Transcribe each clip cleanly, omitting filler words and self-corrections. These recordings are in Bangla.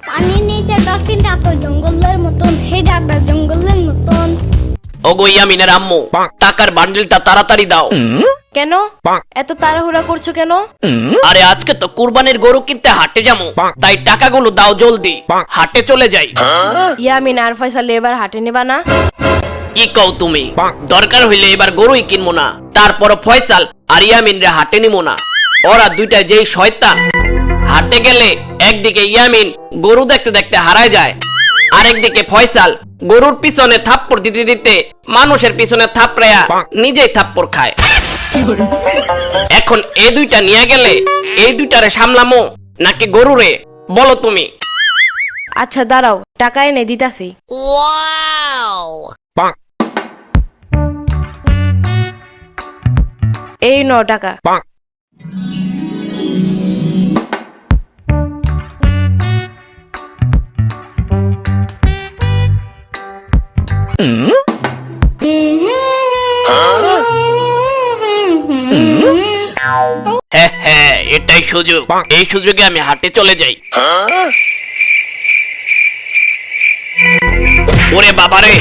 পানির নিচে ডলফিনটা তো জঙ্গলের মতন, হেডাটা জঙ্গলের মতন। ওগো ইয়ামিনের আম্মু, টাকার বান্ডিলটা তাড়াতাড়ি দাও। কেন এত তাড়াহুড়া করছো কেন? আরে আজকে তো কুরবানির গরু কিনতে হাটে যাবো, তাই টাকাগুলো দাও জলদি, হাটে চলে যাই। ইয়ামিন আর ফয়সাল এবার হাটে নেবা না? কি কও তুমি? দরকার হইলে এবার গরুই কিনবো না, তারপর ফয়সাল আর ইয়ামিন রে হাটে নিবো না। ওরা দুইটা যেই শয়তান। হাটে গেলে একদিকে ইয়ামিন গরু দেখতে দেখতে হারায় যায়, আরেকদিকে ফয়সাল গরুর পিছনে থাপ্পড় দিতে দিতে মানুষের পিছনে থাপড়ায়া নিজেই থাপ্পড় খায়। এখন এই দুইটা নিয়ে গেলে এই দুইটারে সামলামো নাকি গরুরে, বলো তুমি? আচ্ছা দাঁড়াও, টাকা এনে দিতাছি। এই নাও টাকা। হ্যাঁ হ্যাঁ, এটাই সুযোগ। এই সুযোগে আমি হাটে চলে যাই। ওরে বাবারে,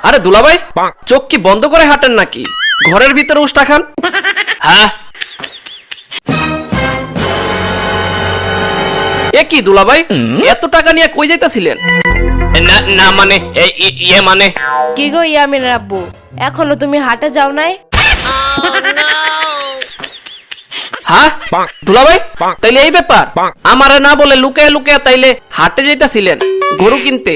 আরে দুলাভাই, চোখ কি বন্ধ করে হাঁটেন নাকি? ঘরের ভিতরে উষ্টা খান। হ্যাঁ, এ কি দুলাভাই, এত টাকা নিয়ে কই যাইতাছিলেন? না না মানে ইয়ে মানে। কি গো ইয়ামিনের আব্বু, এখনো তুমি হাটে যাও নাই? হ্যাঁ দুলাভাই, তাইলে এই ব্যাপার? আমারে না বলে লুকায় লুকায় তাইলে হাটে যাইতাছিলেন গরু কিনতে?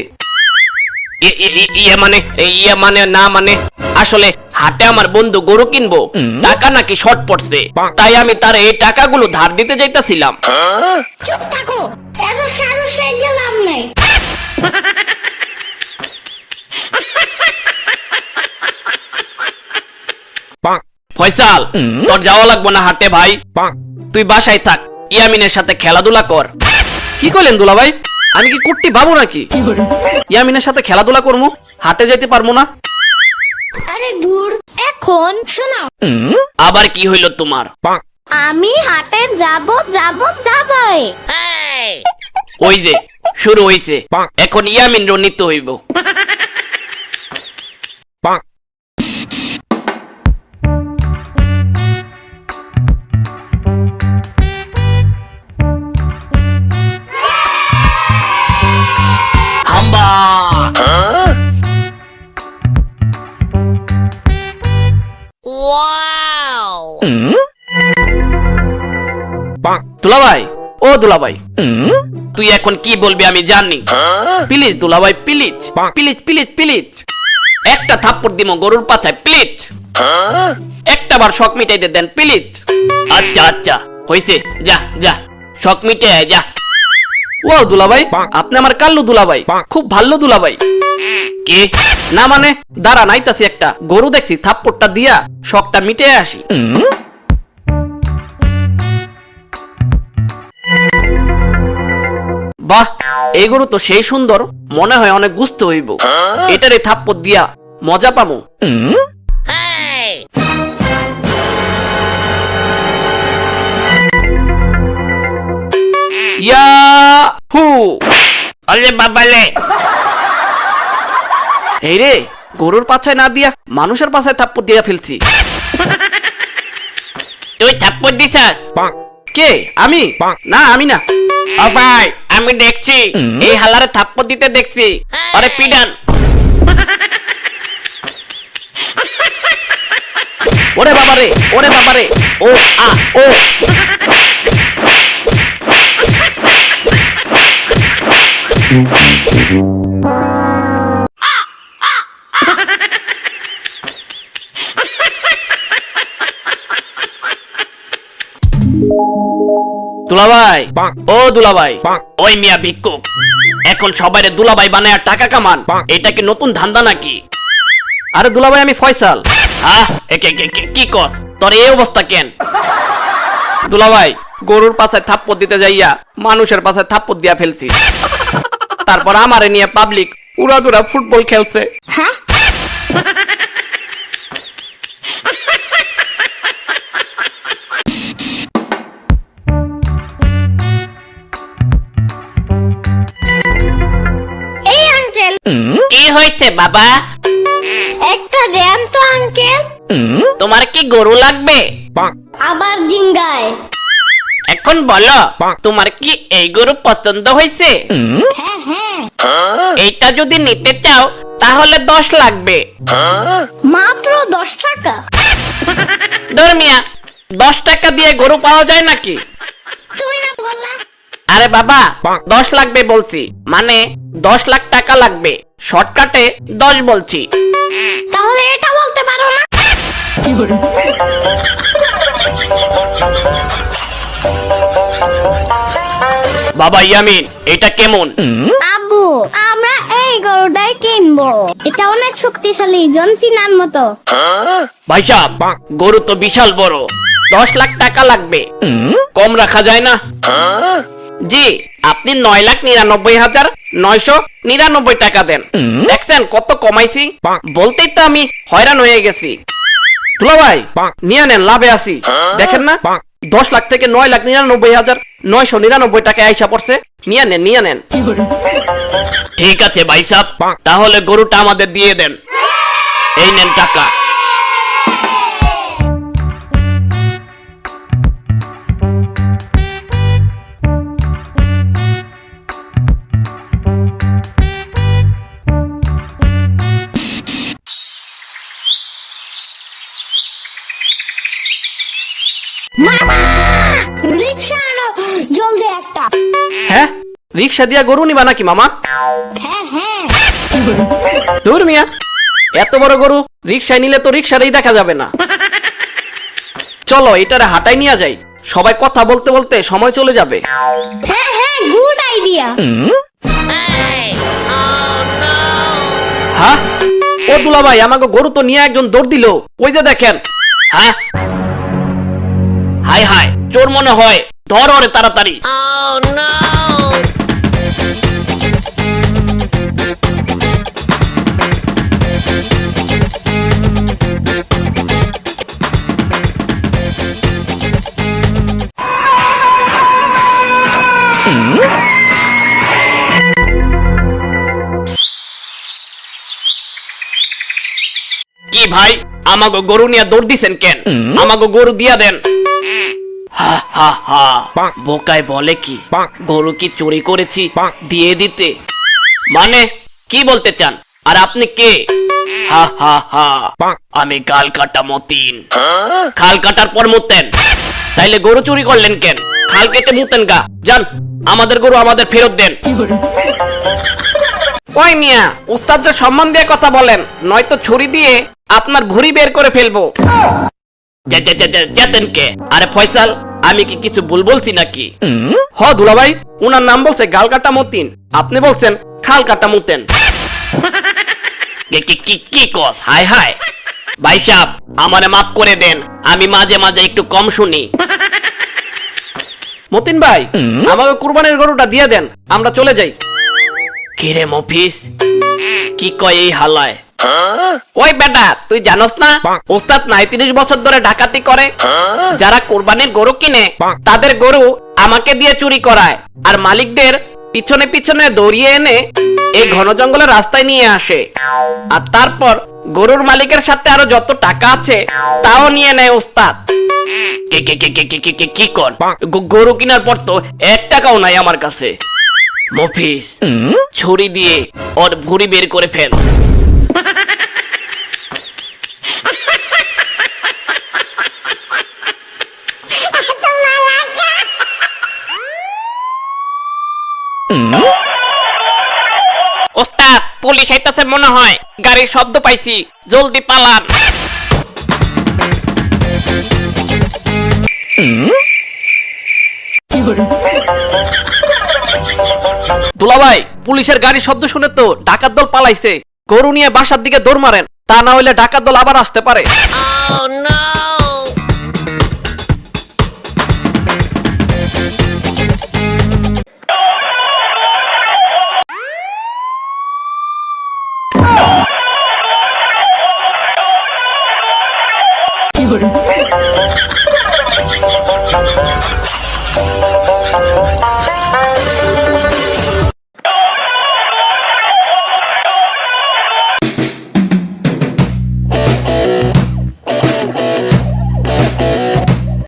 ইয়ে মানে না মানে, আসলে হাটে আমার বন্ধু গরু কিনবো, টাকা নাকি শর্ট পড়ছে, তাই আমি তার এই টাকাগুলো ধার দিতে যাইতাছিলাম। চুপ থাকো, এত সারু সেই গেলাম নাই। ফয়সাল, তোর যাওয়া লাগবো না হাটে ভাই, তুই বাসায় থাক, ইয়ামিনের সাথে খেলাধুলা কর। কি করলেন দুলাভাই? আমি কি কুট্টি ভাবো নাকি ইয়ামিনের সাথে খেলাধুলা করবো, হাটে যেতে পারবো না? আরে দূর, এখন শোনাও। আবার কি হইল তোমার? আমি হাটে যাব যাব যাবই। ওই যে শুরু হইছে, এখন ইয়ামিন রনিত হইব। দুলাভাই, ও দুলাভাই, তুই এখন কি বলবি আমি জানি। প্লিজ দুলাভাই, প্লিজ প্লিজ প্লিজ প্লিজ, একটা থাপ্পড় দিমো গরুর পাছায়, প্লিজ একটা বার শখ মিটাইতে দেন প্লিজ। আচ্ছা আচ্ছা হইছে, যা যা শখ মিটে আয় যা। ও দুলাভাই, আপনি আমার কাল্লু দুলাভাই, খুব ভালো দুলাভাই। কি না মানে, দাঁড়া নাইতাছি, একটা গরু দেখছি, থাপ্পড়টা দিয়া শখটা মিটে আসি। বাহ, এই গরু তো সেই সুন্দর, মনে হয় অনেক গুস্ত হইব, এটারে থাপ্পড় দিয়া মজা পামু। ইয়াহু! আরে বাবালে, এই রে, গরুর পাছায় না দিয়া মানুষের পাছায় থাপ্পড় দিয়া ফেলছি। তুই থাপ্পড় দিছাস? কে? আমি না, আমি না। ও ভাই, আমি দেখছি, এই হালারে থাপ্পড় দিতে দেখছি। আরে পিডান। ওরে বাবারে, ওরে বাবারে, ও আ ও। দুলাভাই, ও দুলাভাই, ওই মিয়া ভিক্ষুক, এখন সবাইরে দুলাভাই বানায় টাকা কামান, এটা কি নতুন ধান্দা নাকি? আরে দুলাভাই, আমি ফয়সাল। হ্যাঁ, কি কস, তোর এই অবস্থা কেন? দুলাভাই, গরুর পাছায় থাপ্পড় দিতে যাইয়া মানুষের পাছায় থাপ্পড় দিয়া ফেলছি, তারপর আমারে নিয়ে পাবলিক উড়াদুরা ফুটবল খেলছে। হয়েছে বাবা? একটা দেন তো আঙ্কেল। তোমার কি গরু লাগবে? আবার জিঙ্গায়। এখন বলো, তোমার কি এই গরু পছন্দ হয়েছে? হ্যাঁ হ্যাঁ, এইটা যদি নিতে চাও তাহলে 10 লাগবে। মাত্র 10 টাকা? ধর্মিয়া, 10 টাকা দিয়ে গরু পাওয়া যায় নাকি? তুমি না বললা? আরে বাবা, 10 লাগবে বলছি, মানে 10 লাখ টাকা লাগবে। শর্টকাটে 10 বলছি। তাহলে এটা বলতে পারো না? বাবা ইয়ামিন, এটা কেমন? আব্বু, আমরা এই গরুটাই কিনবো। এটা অনেক শক্তিশালী, জন সিনার মতো। ভাই সাহেব, গরু তো বিশাল বড়, 10 লাখ টাকা লাগবে। কম রাখা যায় না? জি, আপনি 9,99,999 টাকা দেন। দেখছেন কত কমাইছি? বলতেই তো আমি হয়রান হয়ে গেছি। তুলা ভাই, নিয়ে নেন, লাভে আছি। দেখেন না, 10 লাখ থেকে 9,99,999 টাকা আইসা পড়ছে। নিয়ে নেন, নিয়ে নেন। ঠিক আছে ভাই সাহেব, তাহলে গরুটা আমাদের দিয়ে দেন। এই নেন টাকা। মামা, রিকশা আনো জলদি একটা। হ্যাঁ, রিক্সা দিয়া গরু নিবা নাকি মামা? হ্যাঁ হ্যাঁ, দূর মিয়া, এত বড় গরু রিক্সায় নিলে তো রিক্সারই দেখা যাবে না। চলো এটারে হাঁটাই নিয়ে যাই, সবাই কথা বলতে বলতে সময় চলে যাবে। হ্যাঁ হ্যাঁ, গুড আইডিয়া। হ্যাঁ, ও দুলা ভাই, আমাকে গরু তো নিয়ে একজন দৌড় দিল, ওই যে দেখেন। হ্যাঁ, হাই হাই, চোর মনে হয়, ধর ওরে তাড়াতাড়ি। কি ভাই, আমাকে গরু নিয়ে দৌড় দিছেন কেন? আমাকে গরু দিয়া দেন। হা হা হা, বোকায় বলে কি গরু কি চুরি করেছি দিয়ে দিতে? মানে কি বলতে চান? আর আপনি কে? হা হা হা, আমি খাল কাটা মতিন। খাল কাটার পর মুতেন, তাইলে গরু চুরি করলেন কেন? খাল কেটে মুতেন গা, যান, আমাদের গরু আমাদের ফেরত দেন। ওই মিয়া, উস্তাদের সম্মান দিয়ে কথা বলেন, নয়তো ছুরি দিয়ে আপনার ভুঁড়ি বের করে ফেলবো। যেতেন কে? আরে ফয়সাল, আমি কি কিছু ভুল বলছি নাকি? হ দুলা ভাই, উনার নাম বলছে গাল কাটা মতিন, আপনি বলছেন খাল কাটা মুতেন। কি কস? হাই হাই, ভাই সাহেব আমারে মাফ করে দেন, আমি মাঝে মাঝে একটু কম শুনি। মতিন ভাই, আমাকে কুরবানির গরুটা দিয়ে দেন, আমরা চলে যাই। কিরে মফিস, কি কয় এই হালায়? ওই বেটা, তুই জানোস না ওস্তাদ ৩৯ বছর ধরে ডাকাতি করে? যারা কোরবানির গরু কিনে তাদের গরু আমাকে দিয়ে চুরি করায়, আর মালিকদের পিছনে পিছনে দৌড়িয়ে এনে এই ঘন জঙ্গলের রাস্তায় নিয়ে আসে, আর তারপর গরুর মালিকের সাথে আরো যত টাকা আছে তাও নিয়ে নেয় ওস্তাদ। কি কর? গরু কেনার পর তো 1 টাকাও নাই আমার কাছে। মফিস, ছুরি দিয়ে ওর ভুঁড়ি বের করে ফেল। ওস্তাদ, পুলিশ আইতাছে মনে হয়, গাড়ির শব্দ পাইছি, জলদি পালান। দুলাভাই, পুলিশের গাড়ির শব্দ শুনে তো ডাকাত দল পালাইছে। গরু নিয়ে বাসার দিকে দৌড় মারেন, তা না হইলে ডাকাত দল আবার আসতে পারে।